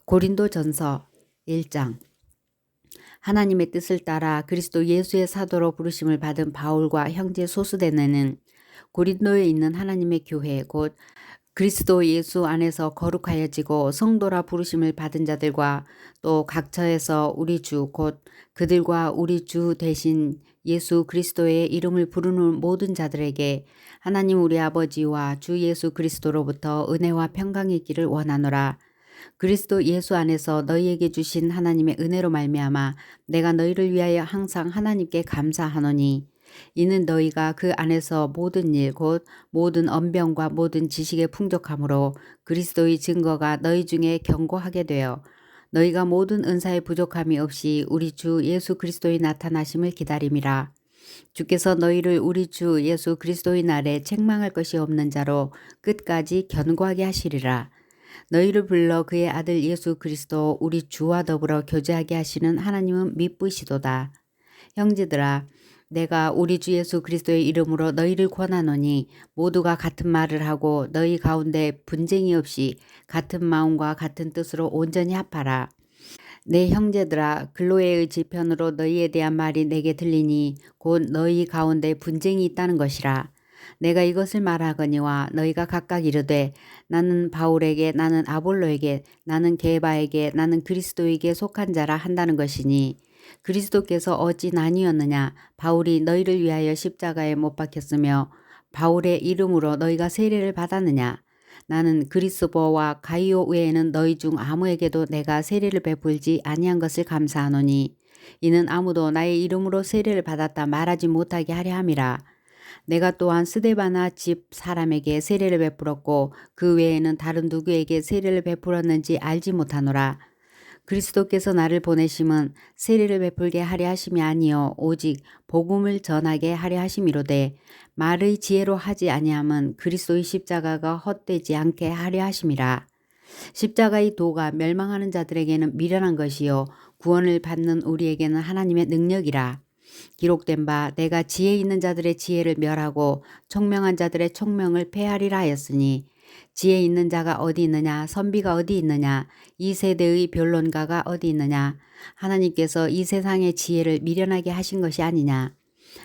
고린도전서 1장. 하나님의 뜻을 따라 그리스도 예수의 사도로 부르심을 받은 바울과 형제 소수대는 고린도에 있는 하나님의 교회 곧 그리스도 예수 안에서 거룩하여지고 성도라 부르심을 받은 자들과 또 각처에서 우리 주 곧 그들과 우리 주 대신 예수 그리스도의 이름을 부르는 모든 자들에게 하나님 우리 아버지와 주 예수 그리스도로부터 은혜와 평강이 있기를 원하노라. 그리스도 예수 안에서 너희에게 주신 하나님의 은혜로 말미암아 내가 너희를 위하여 항상 하나님께 감사하노니 이는 너희가 그 안에서 모든 일 곧 모든 언변과 모든 지식의 풍족함으로 그리스도의 증거가 너희 중에 견고하게 되어 너희가 모든 은사의 부족함이 없이 우리 주 예수 그리스도의 나타나심을 기다림이라. 주께서 너희를 우리 주 예수 그리스도의 날에 책망할 것이 없는 자로 끝까지 견고하게 하시리라. 너희를 불러 그의 아들 예수 그리스도 우리 주와 더불어 교제하게 하시는 하나님은 미쁘시도다. 형제들아, 내가 우리 주 예수 그리스도의 이름으로 너희를 권하노니 모두가 같은 말을 하고 너희 가운데 분쟁이 없이 같은 마음과 같은 뜻으로 온전히 합하라. 내 형제들아, 글로에의 지편으로 너희에 대한 말이 내게 들리니 곧 너희 가운데 분쟁이 있다는 것이라. 내가 이것을 말하거니와 너희가 각각 이르되 나는 바울에게 나는 아볼로에게 나는 게바에게 나는 그리스도에게 속한 자라 한다는 것이니 그리스도께서 어찌 나뉘었느냐. 바울이 너희를 위하여 십자가에 못 박혔으며 바울의 이름으로 너희가 세례를 받았느냐. 나는 그리스보와 가이오 외에는 너희 중 아무에게도 내가 세례를 베풀지 아니한 것을 감사하노니 이는 아무도 나의 이름으로 세례를 받았다 말하지 못하게 하려 함이라. 내가 또한 스데바나 집 사람에게 세례를 베풀었고 그 외에는 다른 누구에게 세례를 베풀었는지 알지 못하노라. 그리스도께서 나를 보내심은 세례를 베풀게 하려 하심이 아니요 오직 복음을 전하게 하려 하심이로되 말의 지혜로 하지 아니함은 그리스도의 십자가가 헛되지 않게 하려 하심이라. 십자가의 도가 멸망하는 자들에게는 미련한 것이요 구원을 받는 우리에게는 하나님의 능력이라. 기록된 바 내가 지혜 있는 자들의 지혜를 멸하고 총명한 자들의 총명을 폐하리라 하였으니 지혜 있는 자가 어디 있느냐 선비가 어디 있느냐 이 세대의 변론가가 어디 있느냐. 하나님께서 이 세상의 지혜를 미련하게 하신 것이 아니냐.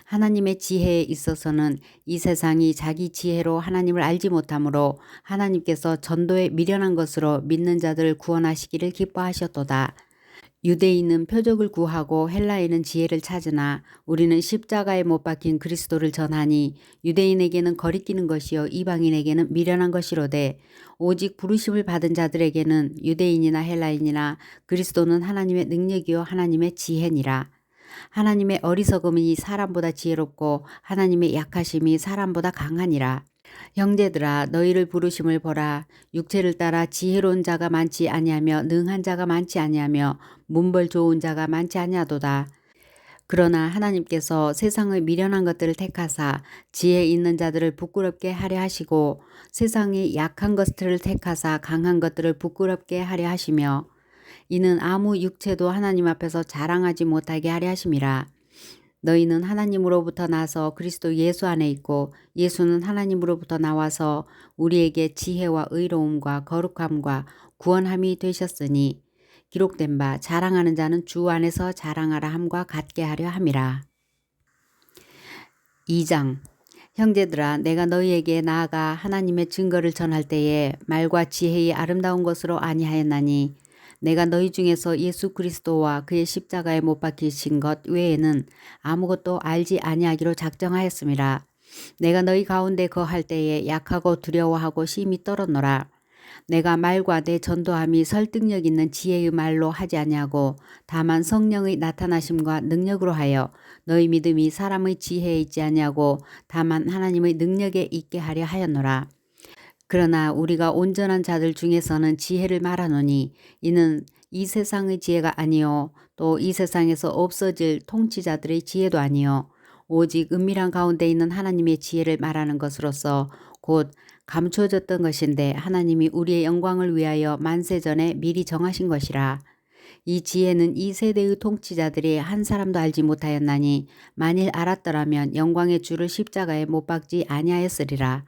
하나님의 지혜에 있어서는 이 세상이 자기 지혜로 하나님을 알지 못하므로 하나님께서 전도에 미련한 것으로 믿는 자들을 구원하시기를 기뻐하셨도다. 유대인은 표적을 구하고 헬라인은 지혜를 찾으나 우리는 십자가에 못 박힌 그리스도를 전하니 유대인에게는 거리끼는 것이요 이방인에게는 미련한 것이로되 오직 부르심을 받은 자들에게는 유대인이나 헬라인이나 그리스도는 하나님의 능력이요 하나님의 지혜니라. 하나님의 어리석음이 사람보다 지혜롭고 하나님의 약하심이 사람보다 강하니라. 형제들아, 너희를 부르심을 보라. 육체를 따라 지혜로운 자가 많지 아니하며 능한 자가 많지 아니하며 문벌 좋은 자가 많지 아니하도다. 그러나 하나님께서 세상의 미련한 것들을 택하사 지혜 있는 자들을 부끄럽게 하려 하시고 세상의 약한 것들을 택하사 강한 것들을 부끄럽게 하려 하시며 이는 아무 육체도 하나님 앞에서 자랑하지 못하게 하려 하심이라. 너희는 하나님으로부터 나서 그리스도 예수 안에 있고 예수는 하나님으로부터 나와서 우리에게 지혜와 의로움과 거룩함과 구원함이 되셨으니 기록된 바 자랑하는 자는 주 안에서 자랑하라 함과 같게 하려 함이라. 2장. 형제들아, 내가 너희에게 나아가 하나님의 증거를 전할 때에 말과 지혜의 아름다운 것으로 아니하였나니 내가 너희 중에서 예수 그리스도와 그의 십자가에 못 박히신 것 외에는 아무것도 알지 아니하기로 작정하였음이라. 내가 너희 가운데 거할 때에 약하고 두려워하고 심히 떨었노라. 내가 말과 내 전도함이 설득력 있는 지혜의 말로 하지 아니하고 다만 성령의 나타나심과 능력으로 하여 너희 믿음이 사람의 지혜에 있지 아니하고 다만 하나님의 능력에 있게 하려 하였노라. 그러나 우리가 온전한 자들 중에서는 지혜를 말하노니 이는 이 세상의 지혜가 아니요 또 이 세상에서 없어질 통치자들의 지혜도 아니요 오직 은밀한 가운데 있는 하나님의 지혜를 말하는 것으로서 곧 감추어졌던 것인데 하나님이 우리의 영광을 위하여 만세전에 미리 정하신 것이라. 이 지혜는 이 세대의 통치자들이 한 사람도 알지 못하였나니 만일 알았더라면 영광의 주를 십자가에 못 박지 아니하였으리라.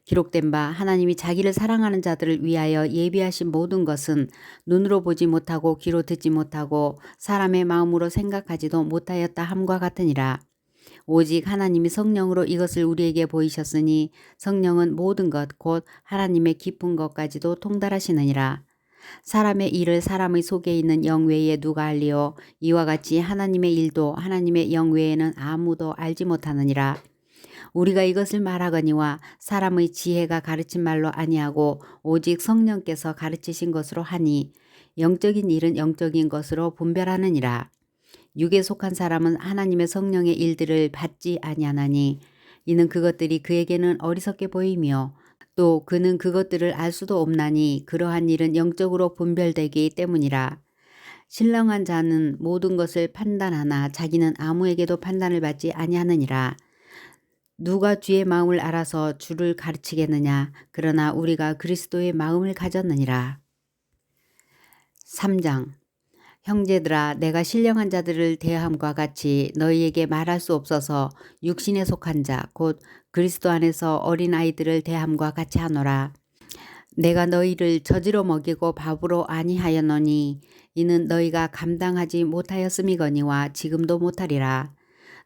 기록된 바 하나님이 자기를 사랑하는 자들을 위하여 예비하신 모든 것은 눈으로 보지 못하고 귀로 듣지 못하고 사람의 마음으로 생각하지도 못하였다 함과 같으니라. 오직 하나님이 성령으로 이것을 우리에게 보이셨으니 성령은 모든 것 곧 하나님의 깊은 것까지도 통달하시느니라. 사람의 일을 사람의 속에 있는 영 외에 누가 알리요? 이와 같이 하나님의 일도 하나님의 영 외에는 아무도 알지 못하느니라. 우리가 이것을 말하거니와 사람의 지혜가 가르친 말로 아니하고 오직 성령께서 가르치신 것으로 하니 영적인 일은 영적인 것으로 분별하느니라. 육에 속한 사람은 하나님의 성령의 일들을 받지 아니하나니 이는 그것들이 그에게는 어리석게 보이며 또 그는 그것들을 알 수도 없나니 그러한 일은 영적으로 분별되기 때문이라. 신령한 자는 모든 것을 판단하나 자기는 아무에게도 판단을 받지 아니하느니라. 누가 주의 마음을 알아서 주를 가르치겠느냐. 그러나 우리가 그리스도의 마음을 가졌느니라. 3장. 형제들아, 내가 신령한 자들을 대함과 같이 너희에게 말할 수 없어서 육신에 속한 자 곧 그리스도 안에서 어린아이들을 대함과 같이 하노라. 내가 너희를 저지로 먹이고 밥으로 아니하였노니 이는 너희가 감당하지 못하였음이거니와 지금도 못하리라.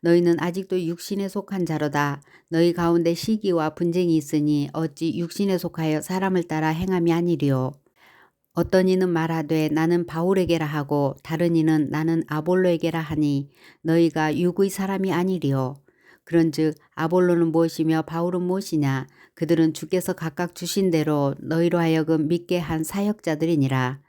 너희는 아직도 육신에 속한 자로다. 너희 가운데 시기와 분쟁이 있으니 어찌 육신에 속하여 사람을 따라 행함이 아니리요. 어떤 이는 말하되 나는 바울에게라 하고 다른 이는 나는 아볼로에게라 하니 너희가 육의 사람이 아니리요. 그런즉 아볼로는 무엇이며 바울은 무엇이냐. 그들은 주께서 각각 주신 대로 너희로 하여금 믿게 한 사역자들이니라.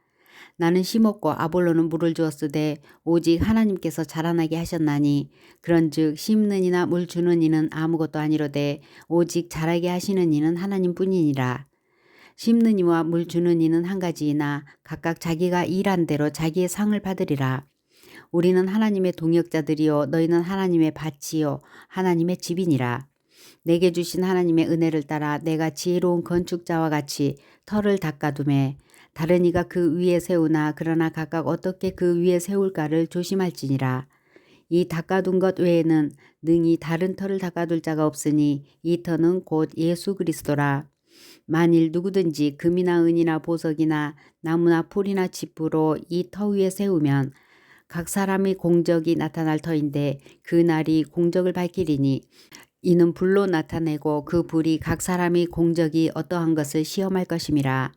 나는 심었고 아볼로는 물을 주었으되 오직 하나님께서 자라나게 하셨나니 그런즉 심는 이나 물 주는 이는 아무것도 아니로되 오직 자라게 하시는 이는 하나님뿐이니라. 심는 이와 물 주는 이는 한 가지이나 각각 자기가 일한 대로 자기의 상을 받으리라. 우리는 하나님의 동역자들이요 너희는 하나님의 밭이요 하나님의 집이니라. 내게 주신 하나님의 은혜를 따라 내가 지혜로운 건축자와 같이 터를 닦아두매 다른 이가 그 위에 세우나 그러나 각각 어떻게 그 위에 세울까를 조심할지니라. 이 닦아둔 것 외에는 능히 다른 터를 닦아둘 자가 없으니 이 터는 곧 예수 그리스도라. 만일 누구든지 금이나 은이나 보석이나 나무나 풀이나 짚으로 이 터 위에 세우면 각 사람의 공적이 나타날 터인데 그 날이 공적을 밝히리니 이는 불로 나타내고 그 불이 각 사람의 공적이 어떠한 것을 시험할 것임이라.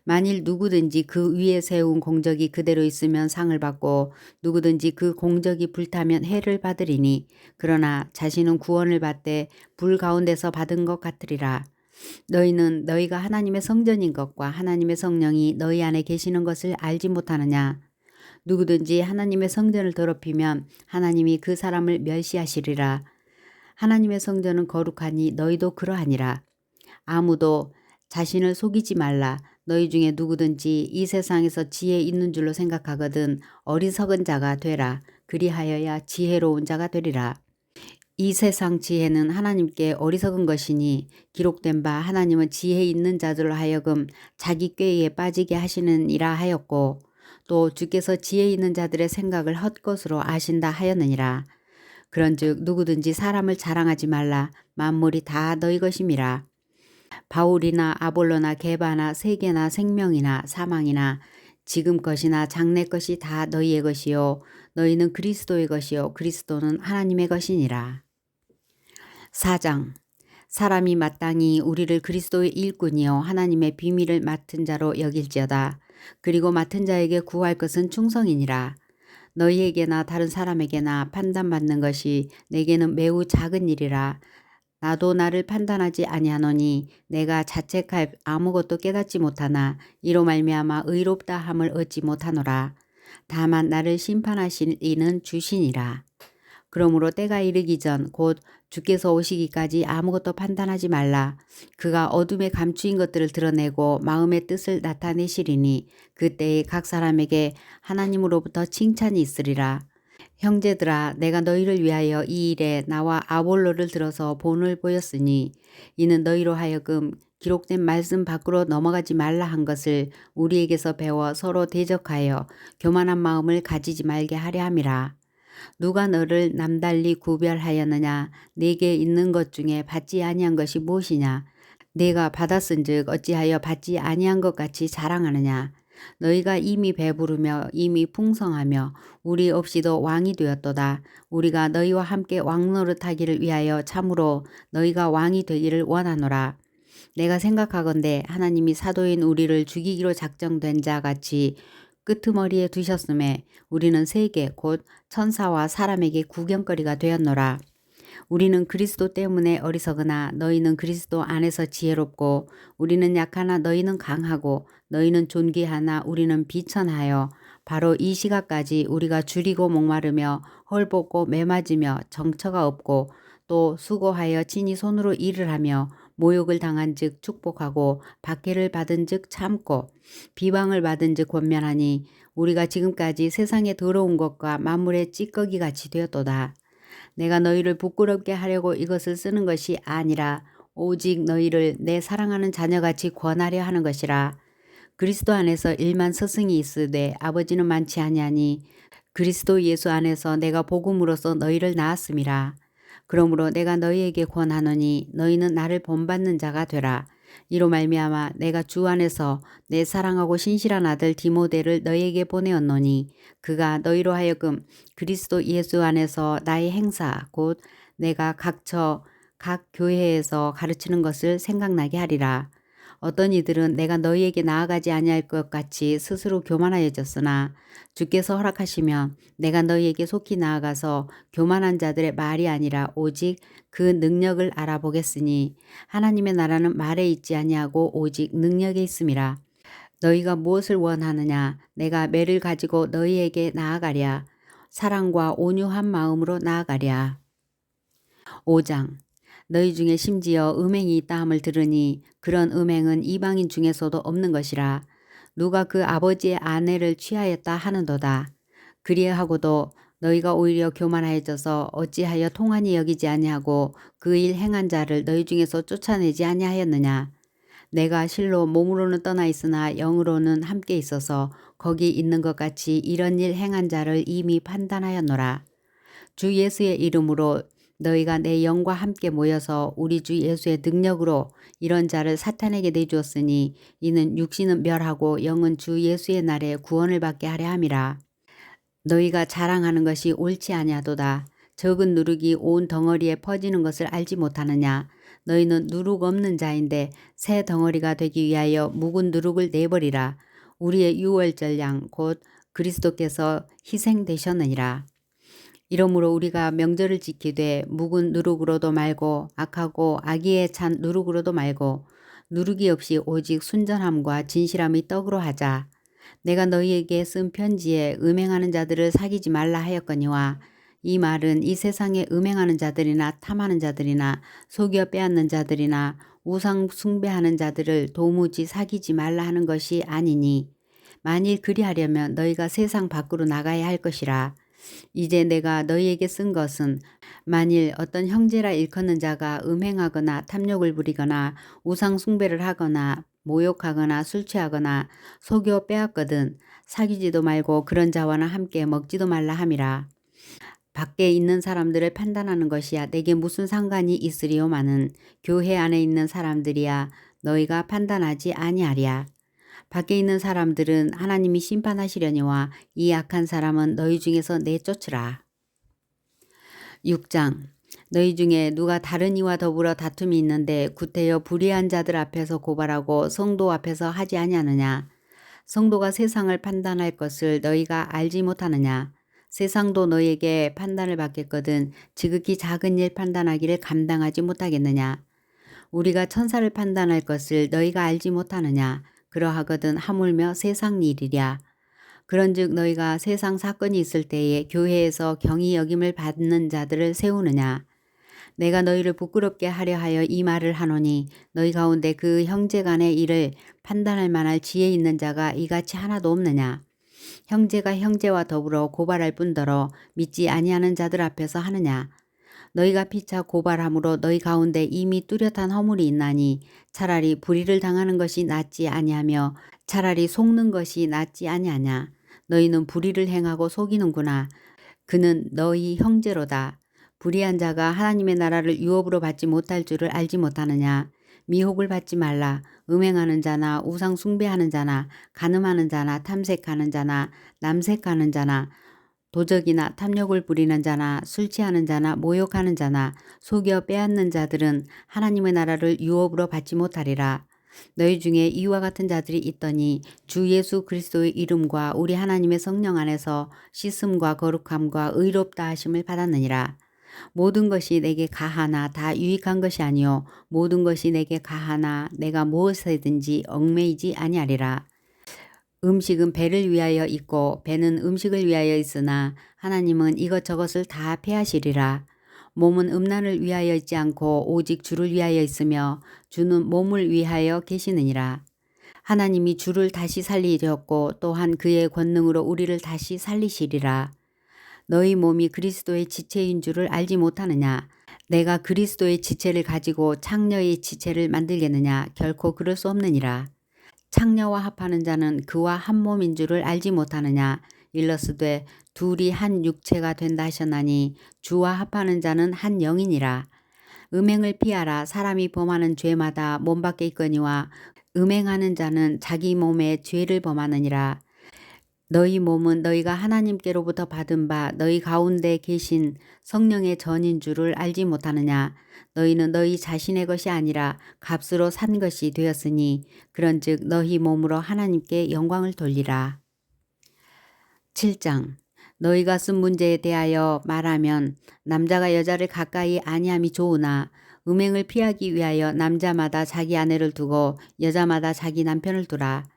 만일 누구든지 그 위에 세운 공적이 그대로 있으면 상을 받고 누구든지 그 공적이 불타면 해를 받으리니 그러나 자신은 구원을 받되 불 가운데서 받은 것 같으리라. 너희는 너희가 하나님의 성전인 것과 하나님의 성령이 너희 안에 계시는 것을 알지 못하느냐. 누구든지 하나님의 성전을 더럽히면 하나님이 그 사람을 멸시하시리라. 하나님의 성전은 거룩하니 너희도 그러하니라. 아무도 자신을 속이지 말라. 너희 중에 누구든지 이 세상에서 지혜 있는 줄로 생각하거든 어리석은 자가 되라. 그리하여야 지혜로운 자가 되리라. 이 세상 지혜는 하나님께 어리석은 것이니 기록된 바 하나님은 지혜 있는 자들로 하여금 자기 꾀에 빠지게 하시느니라 하였고 또 주께서 지혜 있는 자들의 생각을 헛것으로 아신다 하였느니라. 그런즉 누구든지 사람을 자랑하지 말라. 만물이 다 너희 것임이라. 바울이나 아볼로나 게바나 세계나 생명이나 사망이나 지금 것이나 장래 것이 다 너희의 것이요 너희는 그리스도의 것이요 그리스도는 하나님의 것이니라. 4장. 사람이 마땅히 우리를 그리스도의 일꾼이요 하나님의 비밀을 맡은 자로 여길지어다. 그리고 맡은 자에게 구할 것은 충성이니라. 너희에게나 다른 사람에게나 판단받는 것이 내게는 매우 작은 일이라. 나도 나를 판단하지 아니하노니 내가 자책할 아무것도 깨닫지 못하나 이로 말미암아 의롭다 함을 얻지 못하노라. 다만 나를 심판하실 이는 주시니라. 그러므로 때가 이르기 전 곧 주께서 오시기까지 아무것도 판단하지 말라. 그가 어둠에 감추인 것들을 드러내고 마음의 뜻을 나타내시리니 그때에 각 사람에게 하나님으로부터 칭찬이 있으리라. 형제들아, 내가 너희를 위하여 이 일에 나와 아볼로를 들어서 본을 보였으니 이는 너희로 하여금 기록된 말씀 밖으로 넘어가지 말라 한 것을 우리에게서 배워 서로 대적하여 교만한 마음을 가지지 말게 하려 함이라. 누가 너를 남달리 구별하였느냐? 네게 있는 것 중에 받지 아니한 것이 무엇이냐? 내가 받았은즉 어찌하여 받지 아니한 것 같이 자랑하느냐. 너희가 이미 배부르며 이미 풍성하며 우리 없이도 왕이 되었도다. 우리가 너희와 함께 왕노릇하기를 위하여 참으로 너희가 왕이 되기를 원하노라. 내가 생각하건대 하나님이 사도인 우리를 죽이기로 작정된 자 같이 끄트머리에 두셨음에 우리는 세계 곧 천사와 사람에게 구경거리가 되었노라. 우리는 그리스도 때문에 어리석으나 너희는 그리스도 안에서 지혜롭고 우리는 약하나 너희는 강하고 너희는 존귀하나 우리는 비천하여 바로 이 시각까지 우리가 줄이고 목마르며 헐벗고 매맞으며 정처가 없고 또 수고하여 친히 손으로 일을 하며 모욕을 당한 즉 축복하고 박해를 받은 즉 참고 비방을 받은 즉 권면하니 우리가 지금까지 세상에 더러운 것과 만물의 찌꺼기 같이 되었도다. 내가 너희를 부끄럽게 하려고 이것을 쓰는 것이 아니라 오직 너희를 내 사랑하는 자녀같이 권하려 하는 것이라. 그리스도 안에서 일만 스승이 있으되 아버지는 많지 아니하니 그리스도 예수 안에서 내가 복음으로써 너희를 낳았음이라. 그러므로 내가 너희에게 권하노니 너희는 나를 본받는 자가 되라. 이로 말미암아 내가 주 안에서 내 사랑하고 신실한 아들 디모데를 너희에게 보내었노니 그가 너희로 하여금 그리스도 예수 안에서 나의 행사 곧 내가 각처 각 교회에서 가르치는 것을 생각나게 하리라. 어떤 이들은 내가 너희에게 나아가지 아니할 것 같이 스스로 교만하여졌으나 주께서 허락하시면 내가 너희에게 속히 나아가서 교만한 자들의 말이 아니라 오직 그 능력을 알아보겠으니 하나님의 나라는 말에 있지 아니하고 오직 능력에 있음이라. 너희가 무엇을 원하느냐? 내가 매를 가지고 너희에게 나아가랴. 사랑과 온유한 마음으로 나아가랴. 5장 너희 중에 심지어 음행이 있다 함을 들으니 그런 음행은 이방인 중에서도 없는 것이라. 누가 그 아버지의 아내를 취하였다 하는도다. 그리하고도 너희가 오히려 교만하여져서 어찌하여 통한이 여기지 아니하고 그 일 행한 자를 너희 중에서 쫓아내지 아니하였느냐. 내가 실로 몸으로는 떠나 있으나 영으로는 함께 있어서 거기 있는 것 같이 이런 일 행한 자를 이미 판단하였노라. 주 예수의 이름으로 너희가 내 영과 함께 모여서 우리 주 예수의 능력으로 이런 자를 사탄에게 내주었으니 이는 육신은 멸하고 영은 주 예수의 날에 구원을 받게 하려 함이라. 너희가 자랑하는 것이 옳지 아니하도다. 적은 누룩이 온 덩어리에 퍼지는 것을 알지 못하느냐. 너희는 누룩 없는 자인데 새 덩어리가 되기 위하여 묵은 누룩을 내버리라. 우리의 유월절 양 곧 그리스도께서 희생되셨느니라. 이러므로 우리가 명절을 지키되 묵은 누룩으로도 말고 악하고 악의에 찬 누룩으로도 말고 누룩이 없이 오직 순전함과 진실함의 떡으로 하자. 내가 너희에게 쓴 편지에 음행하는 자들을 사귀지 말라 하였거니와 이 말은 이 세상에 음행하는 자들이나 탐하는 자들이나 속여 빼앗는 자들이나 우상 숭배하는 자들을 도무지 사귀지 말라 하는 것이 아니니 만일 그리하려면 너희가 세상 밖으로 나가야 할 것이라. 이제 내가 너희에게 쓴 것은 만일 어떤 형제라 일컫는 자가 음행하거나 탐욕을 부리거나 우상 숭배를 하거나 모욕하거나 술 취하거나 속여 빼앗거든 사귀지도 말고 그런 자와는 함께 먹지도 말라 함이라. 밖에 있는 사람들을 판단하는 것이야 내게 무슨 상관이 있으리요마는 교회 안에 있는 사람들이야 너희가 판단하지 아니하랴. 밖에 있는 사람들은 하나님이 심판하시려니와 이 악한 사람은 너희 중에서 내쫓으라. 6장 너희 중에 누가 다른 이와 더불어 다툼이 있는데 구태여 불의한 자들 앞에서 고발하고 성도 앞에서 하지 아니하느냐. 성도가 세상을 판단할 것을 너희가 알지 못하느냐. 세상도 너희에게 판단을 받겠거든 지극히 작은 일 판단하기를 감당하지 못하겠느냐. 우리가 천사를 판단할 것을 너희가 알지 못하느냐. 그러하거든 하물며 세상 일이랴. 그런즉 너희가 세상 사건이 있을 때에 교회에서 경히 여김을 받는 자들을 세우느냐. 내가 너희를 부끄럽게 하려 하여 이 말을 하노니 너희 가운데 그 형제 간의 일을 판단할 만할 지혜 있는 자가 이같이 하나도 없느냐. 형제가 형제와 더불어 고발할 뿐더러 믿지 아니하는 자들 앞에서 하느냐. 너희가 피차 고발함으로 너희 가운데 이미 뚜렷한 허물이 있나니 차라리 불의를 당하는 것이 낫지 아니하며 차라리 속는 것이 낫지 아니하냐. 너희는 불의를 행하고 속이는구나. 그는 너희 형제로다. 불의한 자가 하나님의 나라를 유업으로 받지 못할 줄을 알지 못하느냐. 미혹을 받지 말라. 음행하는 자나 우상 숭배하는 자나 간음하는 자나 탐색하는 자나 남색하는 자나 도적이나 탐욕을 부리는 자나 술 취하는 자나 모욕하는 자나 속여 빼앗는 자들은 하나님의 나라를 유업으로 받지 못하리라. 너희 중에 이와 같은 자들이 있더니 주 예수 그리스도의 이름과 우리 하나님의 성령 안에서 씻음과 거룩함과 의롭다 하심을 받았느니라. 모든 것이 내게 가하나 다 유익한 것이 아니요 모든 것이 내게 가하나 내가 무엇에든지 얽매이지 아니하리라. 음식은 배를 위하여 있고 배는 음식을 위하여 있으나 하나님은 이것저것을 다 폐하시리라. 몸은 음란을 위하여 있지 않고 오직 주를 위하여 있으며 주는 몸을 위하여 계시느니라. 하나님이 주를 다시 살리셨고 또한 그의 권능으로 우리를 다시 살리시리라. 너희 몸이 그리스도의 지체인 줄을 알지 못하느냐? 내가 그리스도의 지체를 가지고 창녀의 지체를 만들겠느냐? 결코 그럴 수 없느니라. 창녀와 합하는 자는 그와 한 몸인 줄을 알지 못하느냐? 일러스되 둘이 한 육체가 된다 하셨나니 주와 합하는 자는 한 영이니라. 음행을 피하라. 사람이 범하는 죄마다 몸 밖에 있거니와 음행하는 자는 자기 몸에 죄를 범하느니라. 너희 몸은 너희가 하나님께로부터 받은 바 너희 가운데 계신 성령의 전인 줄을 알지 못하느냐. 너희는 너희 자신의 것이 아니라 값으로 산 것이 되었으니 그런즉 너희 몸으로 하나님께 영광을 돌리라. 7장 너희가 쓴 문제에 대하여 말하면 남자가 여자를 가까이 아니함이 좋으나 음행을 피하기 위하여 남자마다 자기 아내를 두고 여자마다 자기 남편을 두라.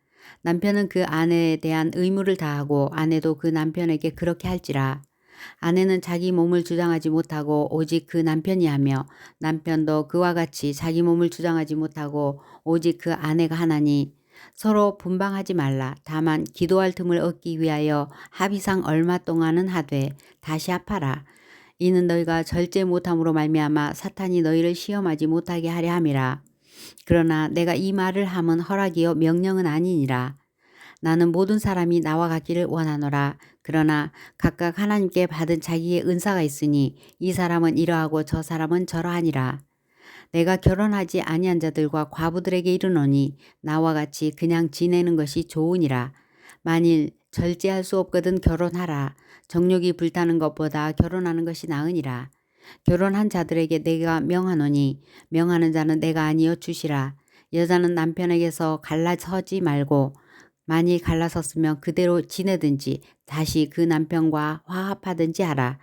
남편은 그 아내에 대한 의무를 다하고 아내도 그 남편에게 그렇게 할지라. 아내는 자기 몸을 주장하지 못하고 오직 그 남편이 하며 남편도 그와 같이 자기 몸을 주장하지 못하고 오직 그 아내가 하나니 서로 분방하지 말라. 다만 기도할 틈을 얻기 위하여 합의상 얼마 동안은 하되 다시 합하라. 이는 너희가 절제 못함으로 말미암아 사탄이 너희를 시험하지 못하게 하려 함이라. 그러나 내가 이 말을 함은 허락이요 명령은 아니니라. 나는 모든 사람이 나와 같기를 원하노라. 그러나 각각 하나님께 받은 자기의 은사가 있으니 이 사람은 이러하고 저 사람은 저러하니라. 내가 결혼하지 아니한 자들과 과부들에게 이르노니 나와 같이 그냥 지내는 것이 좋으니라. 만일 절제할 수 없거든 결혼하라. 정욕이 불타는 것보다 결혼하는 것이 나으니라. 결혼한 자들에게 내가 명하노니 명하는 자는 내가 아니여 주시라. 여자는 남편에게서 갈라서지 말고 만일 갈라섰으면 그대로 지내든지 다시 그 남편과 화합하든지 하라.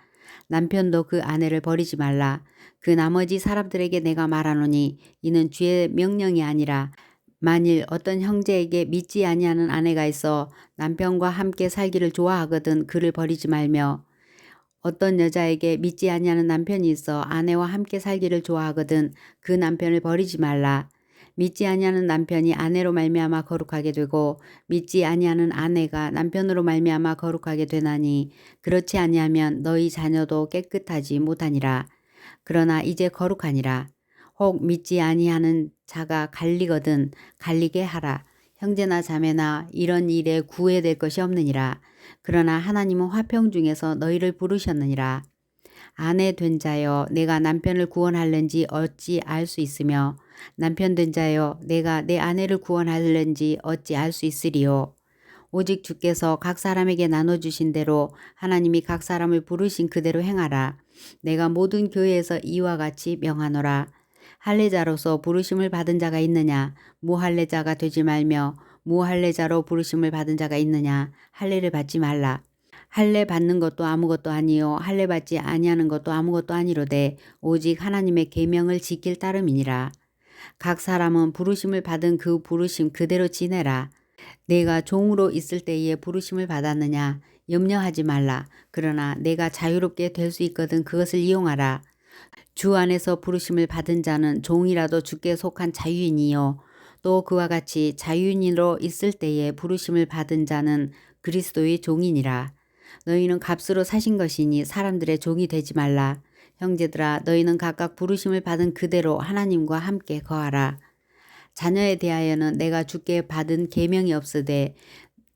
남편도 그 아내를 버리지 말라. 그 나머지 사람들에게 내가 말하노니 이는 주의 명령이 아니라 만일 어떤 형제에게 믿지 아니하는 아내가 있어 남편과 함께 살기를 좋아하거든 그를 버리지 말며 어떤 여자에게 믿지 아니하는 남편이 있어 아내와 함께 살기를 좋아하거든 그 남편을 버리지 말라. 믿지 아니하는 남편이 아내로 말미암아 거룩하게 되고 믿지 아니하는 아내가 남편으로 말미암아 거룩하게 되나니 그렇지 아니하면 너희 자녀도 깨끗하지 못하니라. 그러나 이제 거룩하니라. 혹 믿지 아니하는 자가 갈리거든 갈리게 하라. 형제나 자매나 이런 일에 구애될 것이 없느니라. 그러나 하나님은 화평 중에서 너희를 부르셨느니라. 아내 된 자여 내가 남편을 구원할는지 어찌 알 수 있으며 남편 된 자여 내가 내 아내를 구원할는지 어찌 알 수 있으리요. 오직 주께서 각 사람에게 나눠주신 대로 하나님이 각 사람을 부르신 그대로 행하라. 내가 모든 교회에서 이와 같이 명하노라. 할례자로서 부르심을 받은 자가 있느냐? 무할례자가 되지 말며 무할례자로 부르심을 받은 자가 있느냐? 할례를 받지 말라. 할례 받는 것도 아무것도 아니요 할례 받지 아니하는 것도 아무것도 아니로되 오직 하나님의 계명을 지킬 따름이니라. 각 사람은 부르심을 받은 그 부르심 그대로 지내라. 내가 종으로 있을 때에 부르심을 받았느냐? 염려하지 말라. 그러나 내가 자유롭게 될 수 있거든 그것을 이용하라. 주 안에서 부르심을 받은 자는 종이라도 주께 속한 자유인이요 또 그와 같이 자유인으로 있을 때에 부르심을 받은 자는 그리스도의 종이니라. 너희는 값으로 사신 것이니 사람들의 종이 되지 말라. 형제들아 너희는 각각 부르심을 받은 그대로 하나님과 함께 거하라. 자녀에 대하여는 내가 주께 받은 계명이 없으되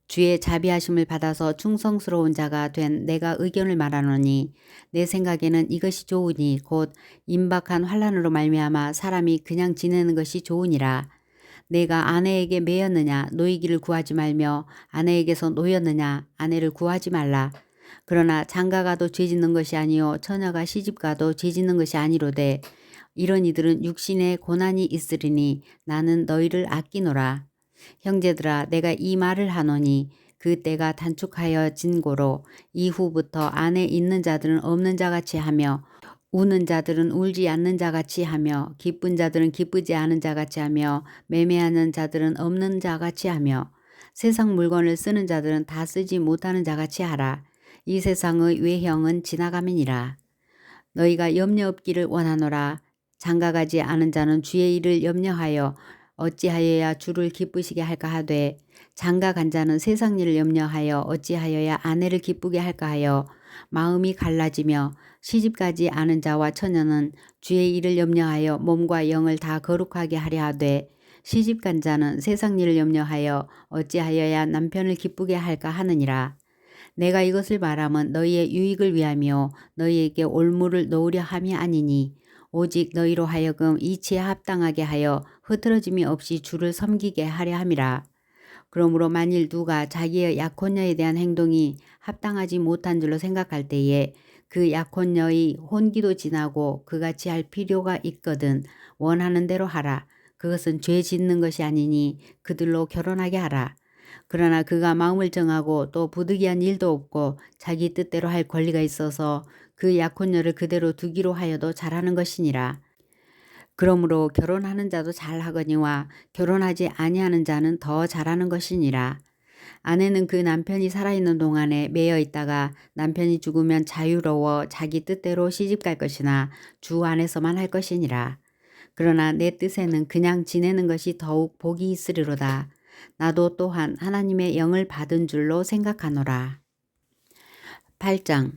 주의 자비하심을 받아서 충성스러운 자가 된 내가 의견을 말하노니 내 생각에는 이것이 좋으니 곧 임박한 환난으로 말미암아 사람이 그냥 지내는 것이 좋으니라. 내가 아내에게 매였느냐 노이기를 구하지 말며 아내에게서 노였느냐 아내를 구하지 말라. 그러나 장가가도 죄짓는 것이 아니요 처녀가 시집가도 죄짓는 것이 아니로되 이런 이들은 육신에 고난이 있으리니 나는 너희를 아끼노라. 형제들아 내가 이 말을 하노니 그 때가 단축하여 진고로 이후부터 안에 있는 자들은 없는 자같이 하며 우는 자들은 울지 않는 자같이 하며 기쁜 자들은 기쁘지 않은 자같이 하며 매매하는 자들은 없는 자같이 하며 세상 물건을 쓰는 자들은 다 쓰지 못하는 자같이 하라. 이 세상의 외형은 지나감이니라. 너희가 염려 없기를 원하노라. 장가가지 않은 자는 주의 일을 염려하여 어찌하여야 주를 기쁘시게 할까 하되 장가간 자는 세상 일을 염려하여 어찌하여야 아내를 기쁘게 할까 하여 마음이 갈라지며 시집가지 않은 자와 처녀는 주의 일을 염려하여 몸과 영을 다 거룩하게 하려 하되 시집간 자는 세상 일을 염려하여 어찌하여야 남편을 기쁘게 할까 하느니라. 내가 이것을 말함은 너희의 유익을 위하며 너희에게 올무를 놓으려 함이 아니니 오직 너희로 하여금 이치에 합당하게 하여 흐트러짐이 없이 주를 섬기게 하려 함이라. 그러므로 만일 누가 자기의 약혼녀에 대한 행동이 합당하지 못한 줄로 생각할 때에 그 약혼녀의 혼기도 지나고 그같이 할 필요가 있거든 원하는 대로 하라. 그것은 죄 짓는 것이 아니니 그들로 결혼하게 하라. 그러나 그가 마음을 정하고 또 부득이한 일도 없고 자기 뜻대로 할 권리가 있어서 그 약혼녀를 그대로 두기로 하여도 잘하는 것이니라. 그러므로 결혼하는 자도 잘하거니와 결혼하지 아니하는 자는 더 잘하는 것이니라. 아내는 그 남편이 살아있는 동안에 매여 있다가 남편이 죽으면 자유로워 자기 뜻대로 시집갈 것이나 주 안에서만 할 것이니라. 그러나 내 뜻에는 그냥 지내는 것이 더욱 복이 있으리로다. 나도 또한 하나님의 영을 받은 줄로 생각하노라. 8장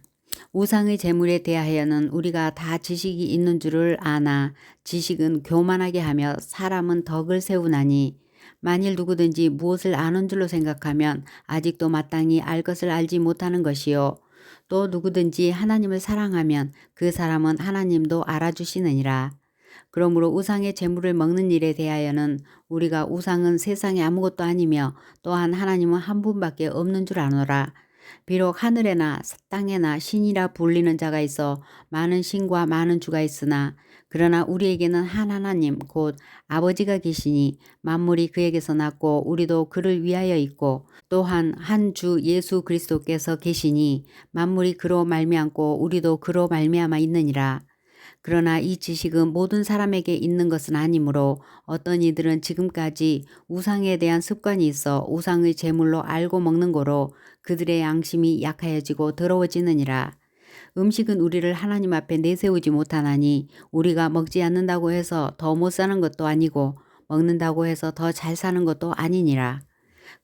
우상의 제물에 대하여는 우리가 다 지식이 있는 줄을 아나 지식은 교만하게 하며 사람은 덕을 세우나니 만일 누구든지 무엇을 아는 줄로 생각하면 아직도 마땅히 알 것을 알지 못하는 것이요 또 누구든지 하나님을 사랑하면 그 사람은 하나님도 알아주시느니라. 그러므로 우상의 제물을 먹는 일에 대하여는 우리가 우상은 세상에 아무것도 아니며 또한 하나님은 한 분밖에 없는 줄 아노라. 비록 하늘에나 땅에나 신이라 불리는 자가 있어 많은 신과 많은 주가 있으나 그러나 우리에게는 한 하나님 곧 아버지가 계시니 만물이 그에게서 났고 우리도 그를 위하여 있고 또한 한 주 예수 그리스도께서 계시니 만물이 그로 말미암고 우리도 그로 말미암아 있느니라. 그러나 이 지식은 모든 사람에게 있는 것은 아니므로 어떤 이들은 지금까지 우상에 대한 습관이 있어 우상의 제물로 알고 먹는 거로 그들의 양심이 약하여지고 더러워지느니라. 음식은 우리를 하나님 앞에 내세우지 못하나니 우리가 먹지 않는다고 해서 더 못 사는 것도 아니고 먹는다고 해서 더 잘 사는 것도 아니니라.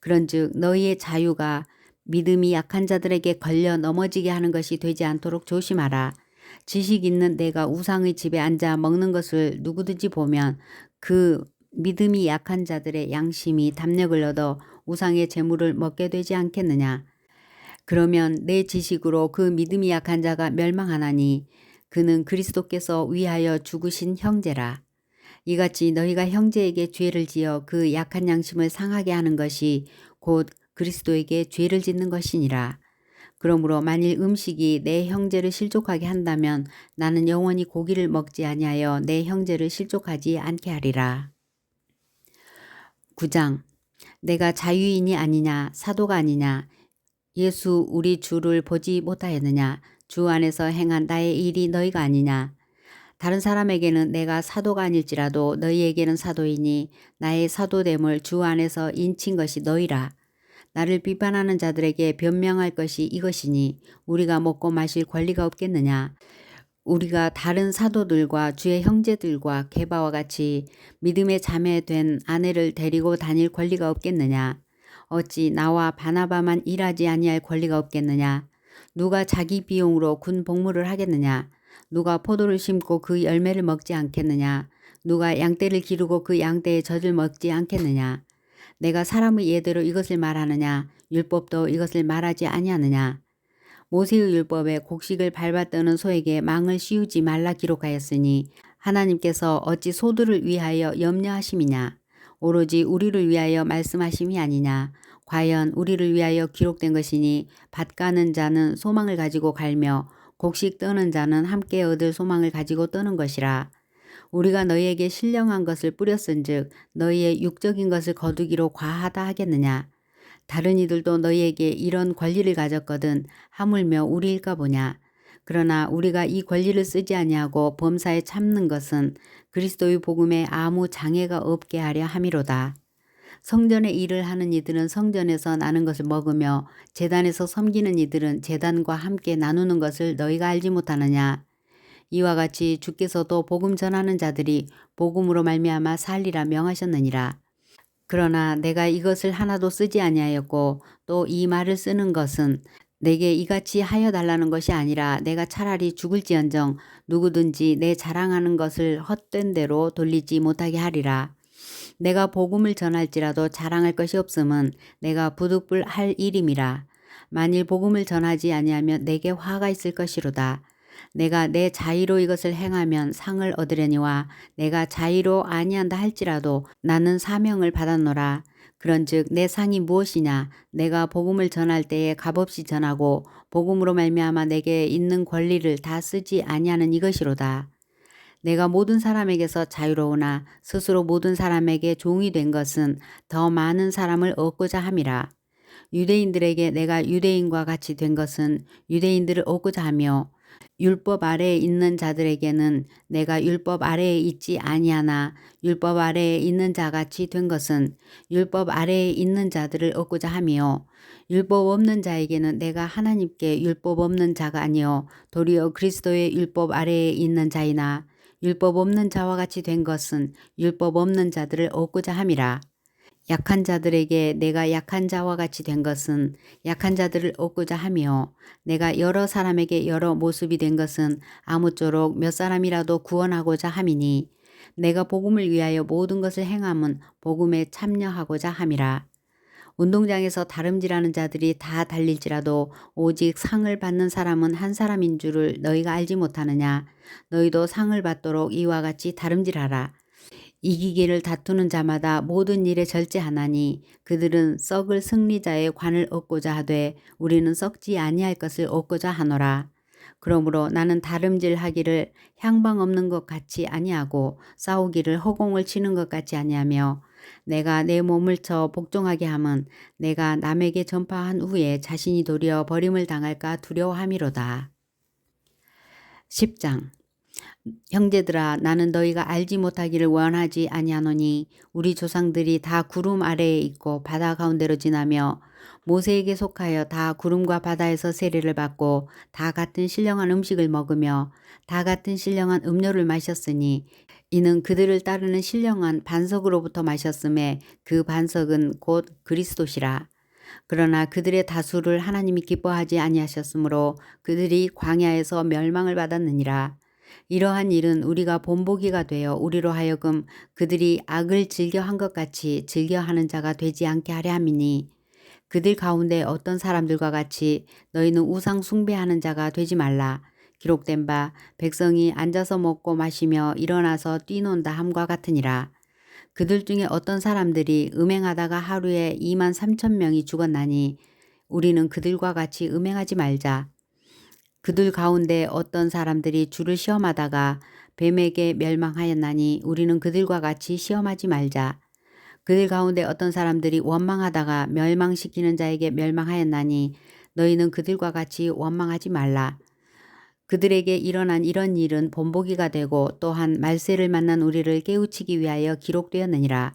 그런즉 너희의 자유가 믿음이 약한 자들에게 걸려 넘어지게 하는 것이 되지 않도록 조심하라. 지식 있는 내가 우상의 집에 앉아 먹는 것을 누구든지 보면 그 믿음이 약한 자들의 양심이 담력을 얻어 우상의 재물을 먹게 되지 않겠느냐. 그러면 내 지식으로 그 믿음이 약한 자가 멸망하나니 그는 그리스도께서 위하여 죽으신 형제라. 이같이 너희가 형제에게 죄를 지어 그 약한 양심을 상하게 하는 것이 곧 그리스도에게 죄를 짓는 것이니라. 그러므로 만일 음식이 내 형제를 실족하게 한다면 나는 영원히 고기를 먹지 아니하여 내 형제를 실족하지 않게 하리라. 9장 내가 자유인이 아니냐 사도가 아니냐 예수 우리 주를 보지 못하였느냐 주 안에서 행한 나의 일이 너희가 아니냐. 다른 사람에게는 내가 사도가 아닐지라도 너희에게는 사도이니 나의 사도됨을 주 안에서 인친 것이 너희라. 나를 비판하는 자들에게 변명할 것이 이것이니 우리가 먹고 마실 권리가 없겠느냐. 우리가 다른 사도들과 주의 형제들과 게바와 같이 믿음의 자매 된 아내를 데리고 다닐 권리가 없겠느냐. 어찌 나와 바나바만 일하지 아니할 권리가 없겠느냐. 누가 자기 비용으로 군 복무를 하겠느냐. 누가 포도를 심고 그 열매를 먹지 않겠느냐. 누가 양떼를 기르고 그 양떼의 젖을 먹지 않겠느냐. 내가 사람의 예대로 이것을 말하느냐? 율법도 이것을 말하지 아니하느냐? 모세의 율법에 곡식을 밟아 떠는 소에게 망을 씌우지 말라 기록하였으니 하나님께서 어찌 소들을 위하여 염려하심이냐? 오로지 우리를 위하여 말씀하심이 아니냐? 과연 우리를 위하여 기록된 것이니 밭 가는 자는 소망을 가지고 갈며 곡식 떠는 자는 함께 얻을 소망을 가지고 떠는 것이라. 우리가 너희에게 신령한 것을 뿌렸은즉 너희의 육적인 것을 거두기로 과하다 하겠느냐? 다른 이들도 너희에게 이런 권리를 가졌거든 하물며 우리일까 보냐. 그러나 우리가 이 권리를 쓰지 아니하고 범사에 참는 것은 그리스도의 복음에 아무 장애가 없게 하려 함이로다. 성전의 일을 하는 이들은 성전에서 나는 것을 먹으며 제단에서 섬기는 이들은 제단과 함께 나누는 것을 너희가 알지 못하느냐. 이와 같이 주께서도 복음 전하는 자들이 복음으로 말미암아 살리라 명하셨느니라. 그러나 내가 이것을 하나도 쓰지 아니하였고 또 이 말을 쓰는 것은 내게 이같이 하여 달라는 것이 아니라 내가 차라리 죽을지언정 누구든지 내 자랑하는 것을 헛된 대로 돌리지 못하게 하리라. 내가 복음을 전할지라도 자랑할 것이 없음은 내가 부득불할 일임이라. 만일 복음을 전하지 아니하면 내게 화가 있을 것이로다. 내가 내 자의로 이것을 행하면 상을 얻으려니와 내가 자의로 아니한다 할지라도 나는 사명을 받았노라. 그런즉 내 상이 무엇이냐? 내가 복음을 전할 때에 값없이 전하고 복음으로 말미암아 내게 있는 권리를 다 쓰지 아니하는 이것이로다. 내가 모든 사람에게서 자유로우나 스스로 모든 사람에게 종이 된 것은 더 많은 사람을 얻고자 함이라. 유대인들에게 내가 유대인과 같이 된 것은 유대인들을 얻고자 하며 율법 아래에 있는 자들에게는 내가 율법 아래에 있지 아니하나 율법 아래에 있는 자같이 된 것은 율법 아래에 있는 자들을 얻고자 하며 율법 없는 자에게는 내가 하나님께 율법 없는 자가 아니요 도리어 그리스도의 율법 아래에 있는 자이나 율법 없는 자와 같이 된 것은 율법 없는 자들을 얻고자 함이라. 약한 자들에게 내가 약한 자와 같이 된 것은 약한 자들을 얻고자 하며 내가 여러 사람에게 여러 모습이 된 것은 아무쪼록 몇 사람이라도 구원하고자 함이니 내가 복음을 위하여 모든 것을 행함은 복음에 참여하고자 함이라. 운동장에서 다름질하는 자들이 다 달릴지라도 오직 상을 받는 사람은 한 사람인 줄을 너희가 알지 못하느냐. 너희도 상을 받도록 이와 같이 다름질하라. 이기기를 다투는 자마다 모든 일에 절제하나니 그들은 썩을 승리자의 관을 얻고자 하되 우리는 썩지 아니할 것을 얻고자 하노라. 그러므로 나는 다름질하기를 향방 없는 것 같이 아니하고 싸우기를 허공을 치는 것 같이 아니하며 내가 내 몸을 쳐 복종하게 함은 내가 남에게 전파한 후에 자신이 도리어 버림을 당할까 두려워함이로다. 10장 형제들아 나는 너희가 알지 못하기를 원하지 아니하노니 우리 조상들이 다 구름 아래에 있고 바다 가운데로 지나며 모세에게 속하여 다 구름과 바다에서 세례를 받고 다 같은 신령한 음식을 먹으며 다 같은 신령한 음료를 마셨으니 이는 그들을 따르는 신령한 반석으로부터 마셨음에 그 반석은 곧 그리스도시라. 그러나 그들의 다수를 하나님이 기뻐하지 아니하셨으므로 그들이 광야에서 멸망을 받았느니라. 이러한 일은 우리가 본보기가 되어 우리로 하여금 그들이 악을 즐겨한 것 같이 즐겨하는 자가 되지 않게 하려 함이니 그들 가운데 어떤 사람들과 같이 너희는 우상 숭배하는 자가 되지 말라. 기록된 바 백성이 앉아서 먹고 마시며 일어나서 뛰논다 함과 같으니라. 그들 중에 어떤 사람들이 음행하다가 하루에 23,000명이 죽었나니 우리는 그들과 같이 음행하지 말자. 그들 가운데 어떤 사람들이 주를 시험하다가 뱀에게 멸망하였나니 우리는 그들과 같이 시험하지 말자. 그들 가운데 어떤 사람들이 원망하다가 멸망시키는 자에게 멸망하였나니 너희는 그들과 같이 원망하지 말라. 그들에게 일어난 이런 일은 본보기가 되고 또한 말세를 만난 우리를 깨우치기 위하여 기록되었느니라.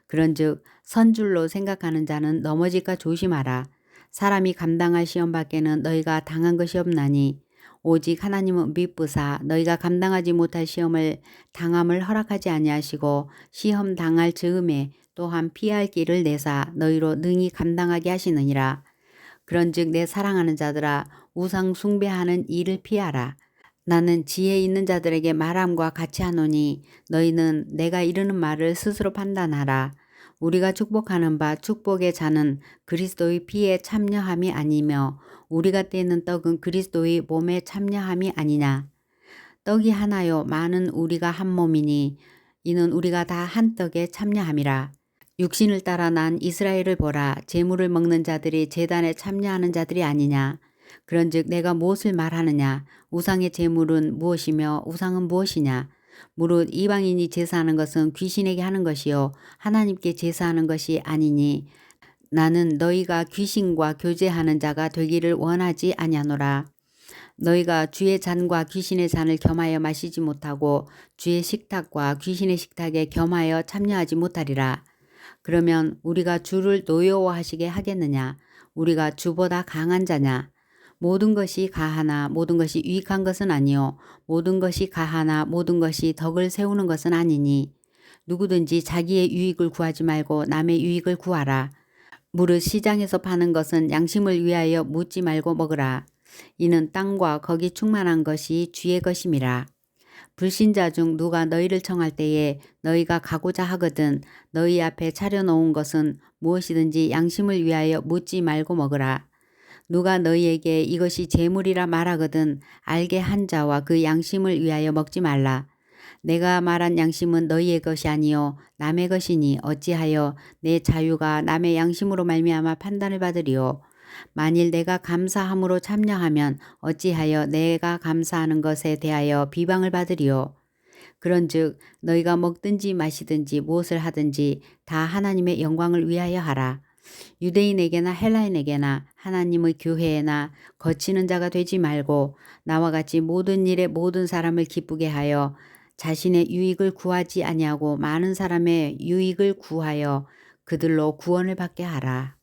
그런즉 선줄로 생각하는 자는 넘어질까 조심하라. 사람이 감당할 시험 밖에는 너희가 당한 것이 없나니 오직 하나님은 미쁘사 너희가 감당하지 못할 시험을 당함을 허락하지 아니하시고 시험 당할 즈음에 또한 피할 길을 내사 너희로 능히 감당하게 하시느니라. 그런즉 내 사랑하는 자들아 우상 숭배하는 일을 피하라. 나는 지혜 있는 자들에게 말함과 같이 하노니 너희는 내가 이르는 말을 스스로 판단하라. 우리가 축복하는 바 축복의 잔은 그리스도의 피에 참여함이 아니며 우리가 떼는 떡은 그리스도의 몸에 참여함이 아니냐. 떡이 하나요 많은 우리가 한 몸이니 이는 우리가 다 한 떡에 참여함이라. 육신을 따라 난 이스라엘을 보라. 제물을 먹는 자들이 제단에 참여하는 자들이 아니냐. 그런즉 내가 무엇을 말하느냐. 우상의 제물은 무엇이며 우상은 무엇이냐. 무릇 이방인이 제사하는 것은 귀신에게 하는 것이요 하나님께 제사하는 것이 아니니 나는 너희가 귀신과 교제하는 자가 되기를 원하지 아니하노라. 너희가 주의 잔과 귀신의 잔을 겸하여 마시지 못하고 주의 식탁과 귀신의 식탁에 겸하여 참여하지 못하리라. 그러면 우리가 주를 노여워하시게 하겠느냐. 우리가 주보다 강한 자냐. 모든 것이 가하나 모든 것이 유익한 것은 아니요 모든 것이 가하나 모든 것이 덕을 세우는 것은 아니니 누구든지 자기의 유익을 구하지 말고 남의 유익을 구하라. 무릇 시장에서 파는 것은 양심을 위하여 묻지 말고 먹으라. 이는 땅과 거기 충만한 것이 주의 것임이라. 불신자 중 누가 너희를 청할 때에 너희가 가고자 하거든 너희 앞에 차려놓은 것은 무엇이든지 양심을 위하여 묻지 말고 먹으라. 누가 너희에게 이것이 재물이라 말하거든 알게 한 자와 그 양심을 위하여 먹지 말라. 내가 말한 양심은 너희의 것이 아니요 남의 것이니 어찌하여 내 자유가 남의 양심으로 말미암아 판단을 받으리요. 만일 내가 감사함으로 참여하면 어찌하여 내가 감사하는 것에 대하여 비방을 받으리요. 그런즉 너희가 먹든지 마시든지 무엇을 하든지 다 하나님의 영광을 위하여 하라. 유대인에게나 헬라인에게나 하나님의 교회에나 거치는 자가 되지 말고 나와 같이 모든 일에 모든 사람을 기쁘게 하여 자신의 유익을 구하지 아니하고 많은 사람의 유익을 구하여 그들로 구원을 받게 하라.